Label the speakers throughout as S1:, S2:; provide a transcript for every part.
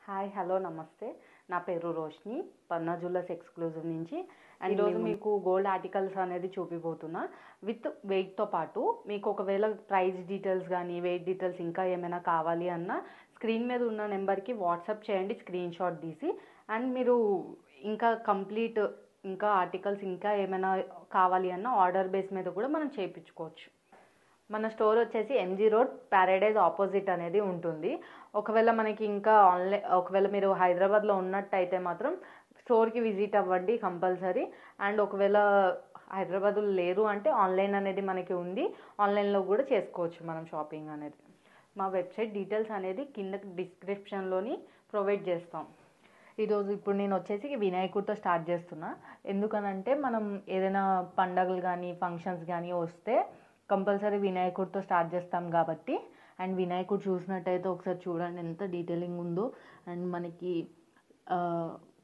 S1: Hi hello నమస్తే. నా పేరు రోష్ని, పన్నా జ్యువెలర్స్ ఎక్స్క్లూజివ్ నుంచి. అండ్ ఈరోజు మీకు గోల్డ్ ఆర్టికల్స్ అనేది చూపిపోతున్నా విత్ వెయిట్తో పాటు. మీకు ఒకవేళ ప్రైస్ డీటెయిల్స్ కానీ వెయిట్ డీటెయిల్స్ ఇంకా ఏమైనా కావాలి అన్నా స్క్రీన్ మీద ఉన్న నెంబర్కి వాట్సాప్ చేయండి స్క్రీన్ షాట్ తీసి. అండ్ మీరు ఇంకా కంప్లీట్ ఇంకా ఆర్టికల్స్ ఇంకా ఏమైనా కావాలి అన్న ఆర్డర్ బేస్ మీద కూడా మనం చేయించుకోవచ్చు. మన స్టోర్ వచ్చేసి ఎంజీ రోడ్ ప్యారడైజ్ ఆపోజిట్ అనేది ఉంటుంది. ఒకవేళ మనకి ఇంకా ఒకవేళ మీరు హైదరాబాద్లో ఉన్నట్టయితే మాత్రం స్టోర్కి విజిట్ అవ్వండి కంపల్సరీ. అండ్ ఒకవేళ హైదరాబాద్లో లేరు అంటే ఆన్లైన్ అనేది మనకి ఉంది, ఆన్లైన్లో కూడా చేసుకోవచ్చు మనం షాపింగ్ అనేది. మా వెబ్సైట్ డీటెయిల్స్ అనేది కింద డిస్క్రిప్షన్లోని ప్రొవైడ్ చేస్తాం. ఈరోజు ఇప్పుడు నేను వచ్చేసి వినాయకుడితో స్టార్ట్ చేస్తున్నా. ఎందుకనంటే మనం ఏదైనా పండగలు కానీ ఫంక్షన్స్ కానీ వస్తే కంపల్సరీ వినాయకుడితో స్టార్ట్ చేస్తాం కాబట్టి. అండ్ వినాయకుడు చూసినట్టయితే ఒకసారి చూడండి ఎంత డీటెయిలింగ్ ఉందో. అండ్ మనకి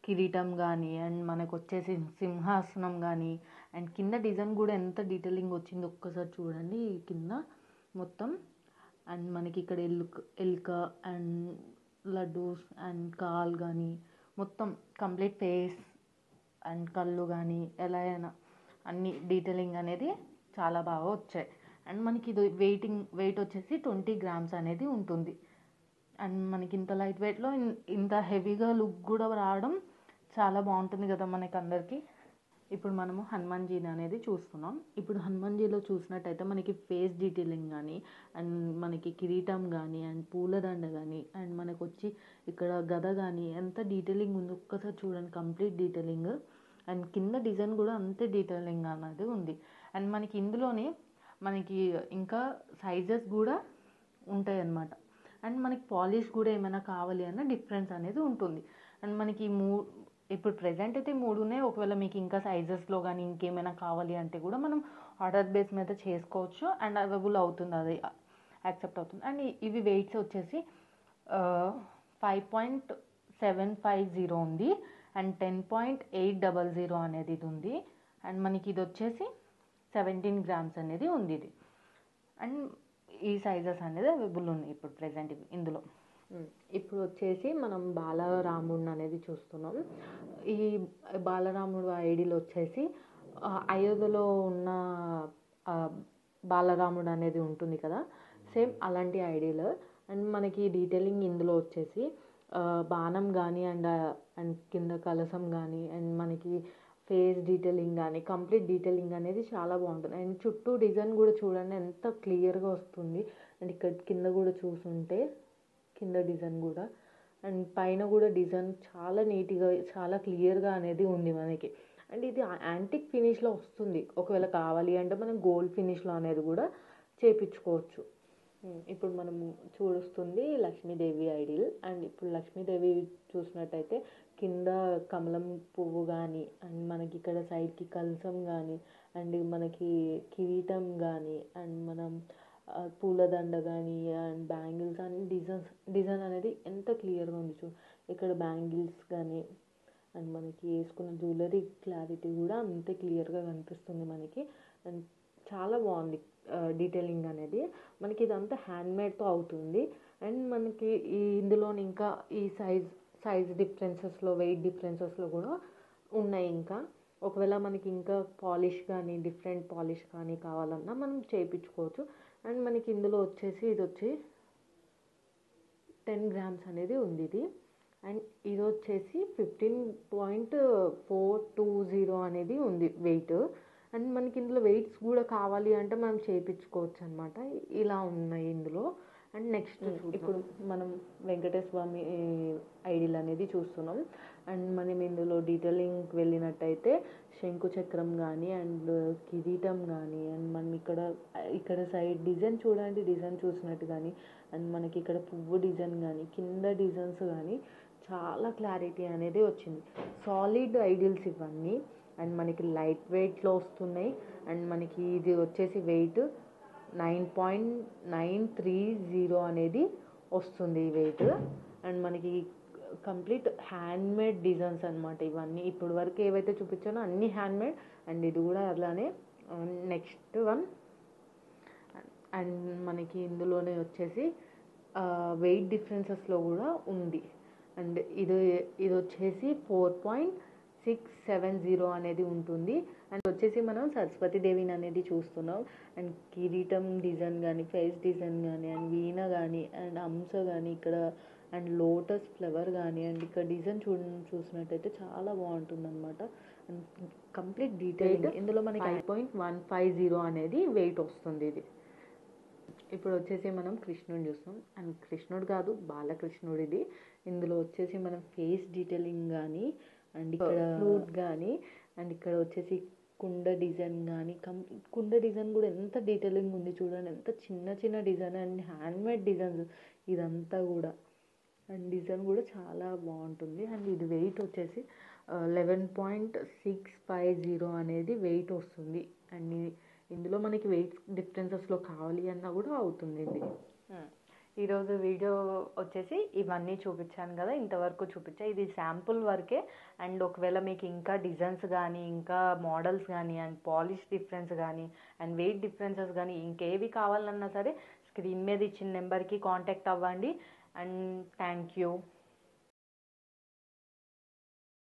S1: కిరీటం కానీ అండ్ మనకు వచ్చేసి సింహాసనం కానీ అండ్ కింద డిజైన్ కూడా ఎంత డీటెయిలింగ్ వచ్చిందో ఒక్కసారి చూడండి కింద మొత్తం. అండ్ మనకి ఇక్కడ ఎలుక అండ్ లడ్డూస్ అండ్ కాల్ కానీ మొత్తం కంప్లీట్ ఫేస్ అండ్ కళ్ళు కానీ ఎలా అయినా అన్ని డీటెయిలింగ్ అనేది చాలా బాగా వచ్చాయి. అండ్ మనకి ఇది వెయిట్ వచ్చేసి 20 grams అనేది ఉంటుంది. అండ్ మనకి ఇంత లైట్ వెయిట్లో ఇంత హెవీగా లుక్ కూడా రావడం చాలా బాగుంటుంది కదా మనకి అందరికీ. ఇప్పుడు మనము హనుమాన్జీని అనేది చూస్తున్నాం. ఇప్పుడు హనుమాన్జీలో చూసినట్టయితే మనకి ఫేస్ డీటెయిలింగ్ కానీ అండ్ మనకి కిరీటం కానీ అండ్ పూలదండ కానీ అండ్ మనకు వచ్చి ఇక్కడ గద కానీ ఎంత డీటెయిలింగ్ ఉంది ఒక్కసారి చూడండి కంప్లీట్ డీటెయిలింగ్. అండ్ కింద డిజైన్ కూడా అంతే డీటెయిలింగ్ అనేది ఉంది. అండ్ మనకి ఇందులోనే మనకి ఇంకా సైజెస్ కూడా ఉంటాయి అన్నమాట. అండ్ మనకి పాలిష్ కూడా ఏమైనా కావాలి అన్న డిఫరెన్స్ అనేది ఉంటుంది. అండ్ మనకి ఇప్పుడు ప్రెజెంట్ అయితే 3 ఉన్నాయి. ఒకవేళ మీకు ఇంకా సైజెస్లో కానీ ఇంకేమైనా కావాలి అంటే కూడా మనం ఆర్డర్ బేస్ మీద చేసుకోవచ్చు అండ్ అవైలబుల్ అవుతుంది, అది యాక్సెప్ట్ అవుతుంది. అండ్ ఇవి వెయిట్స్ వచ్చేసి 5.750 ఉంది అండ్ 10.800 అనేది ఇది ఉంది. అండ్ మనకి ఇది వచ్చేసి 17 grams అనేది ఉంది ఇది. అండ్ ఈ సైజెస్ అనేది అవైలబుల్ ఉన్నాయి ఇప్పుడు ప్రెజెంట్ ఇందులో. ఇప్పుడు వచ్చేసి మనం బాలరాముడు అనేది చూస్తున్నాం. ఈ బాలరాముడు ఐడిలో వచ్చేసి అయోధ్యలో ఉన్న బాలరాముడు అనేది ఉంటుంది కదా, సేమ్ అలాంటి ఐడియాలో. అండ్ మనకి డీటెయిలింగ్ ఇందులో వచ్చేసి బాణం కానీ అండ్ కింద కలసం కానీ అండ్ మనకి ఫేస్ డీటెయిలింగ్ కానీ కంప్లీట్ డీటెయిలింగ్ అనేది చాలా బాగుంటుంది. అండ్ చుట్టూ డిజైన్ కూడా చూడండి ఎంత క్లియర్గా వస్తుంది. అండ్ ఇక్కడ కింద కూడా చూసుంటే కింద డిజైన్ కూడా అండ్ పైన కూడా డిజైన్ చాలా నీట్గా చాలా క్లియర్గా అనేది ఉంది మనకి. అండ్ ఇది యాంటిక్ ఫినిష్లో వస్తుంది. ఒకవేళ కావాలి అంటే మనం గోల్డ్ ఫినిష్లో అనేది కూడా చేయించుకోవచ్చు. ఇప్పుడు మనం చూస్తుంది లక్ష్మీదేవి ఐడియల్. అండ్ ఇప్పుడు లక్ష్మీదేవి చూసినట్టయితే కింద కమలం పువ్వు కానీ అండ్ మనకి ఇక్కడ సైడ్కి కలసం కానీ అండ్ మనకి కిరీటం కానీ అండ్ మనం పూలదండ కానీ అండ్ బ్యాంగిల్స్ అని డిజైన్ అనేది ఎంత క్లియర్గా ఉంది ఇక్కడ బ్యాంగిల్స్ కానీ అండ్ మనకి వేసుకున్న జ్యువెలరీ క్లారిటీ కూడా అంతే క్లియర్గా కనిపిస్తుంది మనకి. అండ్ చాలా బాగుంది డీటెయిలింగ్ అనేది. మనకి ఇదంతా హ్యాండ్మేడ్తో అవుతుంది. అండ్ మనకి ఇందులో ఇంకా ఈ సైజ్ డిఫరెన్సెస్లో వెయిట్ డిఫరెన్సెస్లో కూడా ఉన్నాయి. ఇంకా ఒకవేళ మనకి ఇంకా పాలిష్ కానీ డిఫరెంట్ పాలిష్ కానీ కావాలన్నా మనం చేయించుకోవచ్చు. అండ్ మనకి ఇందులో వచ్చేసి ఇది వచ్చి 10 grams అనేది ఉంది ఇది. అండ్ ఇది వచ్చేసి 15.420 అనేది ఉంది వెయిట్. అండ్ మనకి ఇందులో వెయిట్స్ కూడా కావాలి అంటే మనం చేయించుకోవచ్చు అనమాట. ఇలా ఉన్నాయి ఇందులో. అండ్ నెక్స్ట్ ఇప్పుడు మనం వెంకటేశ్వర స్వామి ఐడియల్ అనేది చూస్తున్నాం. అండ్ మనం ఇందులో డీటెయిలింగ్కి వెళ్ళినట్టయితే శంకు చక్రం కానీ అండ్ కిరీటం కానీ అండ్ మనం ఇక్కడ సైడ్ డిజైన్ చూడండి, డిజైన్ చూసినట్టు కానీ అండ్ మనకి ఇక్కడ పువ్వు డిజైన్ కానీ కింద డిజైన్స్ కానీ చాలా క్లారిటీ అనేది వచ్చింది. సాలిడ్ ఐడియల్స్ ఇవన్నీ. అండ్ మనకి లైట్ వెయిట్లో వస్తున్నాయి. అండ్ మనకి ఇది వచ్చేసి వెయిట్ 9.930 అనేది వస్తుంది ఈ వెయిట్. అండ్ మనకి కంప్లీట్ హ్యాండ్మేడ్ డిజైన్స్ అనమాట ఇవన్నీ. ఇప్పుడు వరకు ఏవైతే చూపించానో అన్నీ హ్యాండ్మేడ్ అండ్ ఇది కూడా అలానే. నెక్స్ట్ వన్ అండ్ మనకి ఇందులోనే వచ్చేసి వెయిట్ డిఫరెన్సెస్లో కూడా ఉంది. అండ్ ఇది వచ్చేసి 4.670 అనేది ఉంటుంది. అండ్ వచ్చేసి మనం సరస్వతి దేవిని అనేది చూస్తున్నాం. అండ్ కిరీటం డిజైన్ కానీ, ఫేస్ డిజైన్ కానీ, అండ్ వీణ కానీ, అండ్ అంశ కానీ ఇక్కడ, అండ్ లోటస్ ఫ్లవర్ కానీ, అండ్ ఇక్కడ డిజైన్ చూసినట్టయితే చాలా బాగుంటుంది అనమాట. అండ్ కంప్లీట్ డీటెయిల్ ఇందులో మనకి 5.150 అనేది వెయిట్ వస్తుంది. ఇప్పుడు వచ్చేసి మనం కృష్ణుడిని చూస్తాం. అండ్ కృష్ణుడు కాదు, బాలకృష్ణుడు ఇది. ఇందులో వచ్చేసి మనం ఫేస్ డీటెయిలింగ్ కానీ, అండ్ ఇక్కడ ఫ్లూట్ కానీ, అండ్ ఇక్కడ వచ్చేసి కుండ డిజైన్ కానీ, కుండ డిజైన్ కూడా ఎంత డీటెయిలింగ్ ఉంది చూడండి, ఎంత చిన్న చిన్న డిజైన్ అండ్ హ్యాండ్మేడ్ డిజైన్స్ ఇదంతా కూడా. అండ్ డిజైన్ కూడా చాలా బాగుంటుంది. అండ్ ఇది వెయిట్ వచ్చేసి 11.650 అనేది వెయిట్ వస్తుంది. అండ్ ఇందులో మనకి వెయిట్ డిఫరెన్సెస్లో కావాలి అన్నా కూడా అవుతుంది ఇది. ఈరోజు వీడియో వచ్చేసి ఇవన్నీ చూపించాను కదా, ఇంతవరకు చూపించా. ఇది శాంపుల్ వరకే. అండ్ ఒకవేళ మీకు ఇంకా డిజైన్స్ కానీ, ఇంకా మోడల్స్ కానీ, అండ్ పాలిష్ డిఫరెన్స్ కానీ, అండ్ వెయిట్ డిఫరెన్సెస్ కానీ ఇంకేవి కావాలన్నా సరే స్క్రీన్ మీద ఇచ్చిన నెంబర్కి కాంటాక్ట్ అవ్వండి. And thank you.